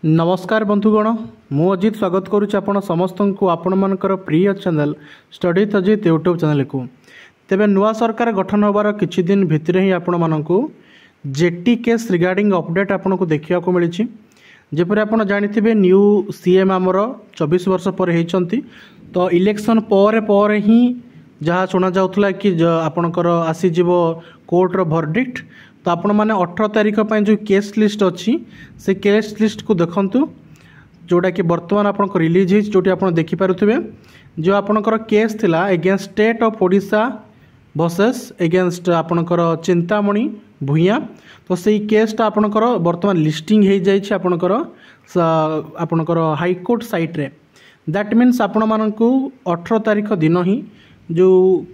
नमस्कार बंधुगण मु अजित स्वागत करुच्ची आपण समस्त को आपण मानकर प्रिय channel study Ajit YouTube channel को तेबे नुआ सरकार गठन होबार किछि दिन भितर ही आपण मानकू जेटी केस रिगार्डिंग अपडेट आपण को देखिया को मिली जेपरि आपण जानिथिबे न्यू सीएम आमर 24 वर्ष पर हेचंती तो इलेक्शन पर ही जहाँ शुणा जाउथला कि आपणकर आसी जीवो कोर्ट रो वर्डिक्ट तो आपण मैंने 18 तारीख पर जो केस लिस्ट अच्छी से केस लिस्ट को देखंतु जोटा कि बर्तमान आपन रिलीज हो जोटी आप देखिपे जो आपणकर केस थिला against state of Odisha versus against आपणकर चिंतामणि भूया तो सही केसटा आपणकर बर्तमान लिस्टिंग हो जाइए आपणकर हाईकोर्ट साइट रे दैट मीन्स आपण मानकू 18 तारीख दिन ही जो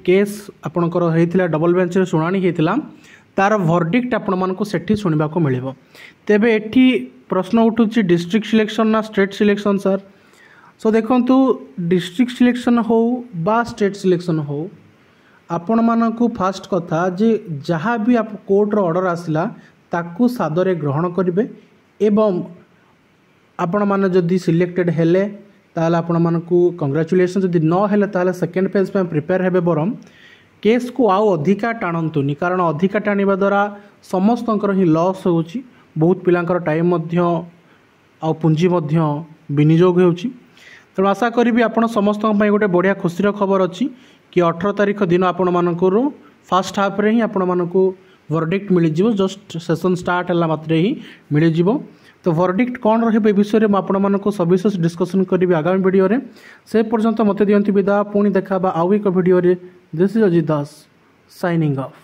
केस आपणकर होइथिला डबल बेंच रे सुनानी होइथिला तार वर्डिक्ट आपण मानकू सेठी सुनिबा को मिलिबो। तेबे एठी प्रश्न उठुची डिस्ट्रिक्ट सिलेक्शन ना स्टेट सिलेक्शन सर सो देखंतु डिस्ट्रिक्ट सिलेक्शन हो बा स्टेट सिलेक्शन हो आपण मानकू फास्ट कथा जे जहाँ भी आप कोर्ट रो ऑर्डर आसिला ताकू सादरे ग्रहण करिवे एवं आपण माने जदी सिलेक्टेड हेले ताले आपण मानकू कांग्रेचुलेशन जदी न हेले ताले सेकंड फेज पे प्रिपेयर हेबे बरम केस को आउ अधिका टाणतुनि कारण अधिका टाणिबा द्वारा समस्तंकर ही लॉस होउची बहुत पिलांकर टाइम मध्य आ पुंजी मध्य विनियोग होउची। तेणु आशा करी आपण समस्त गोटे बढ़िया खुशी खबर अच्छी कि 18 तारीख दिन आपण मानकर फास्ट हाफ रे ही आपण मानकू वर्डिक्ट मिल जिवो जस्ट सेशन स्टार्ट है मात्रे ही मिल जिवो। तो वर्डिक्ट कौन रही विषय में आपण मानकू सविशेष डिस्कसन करी आगामी वीडियो रे से पर्यंत मते दियंती विदा पुणी देखा आउ एक वीडियो रे this is Ajit Das signing off.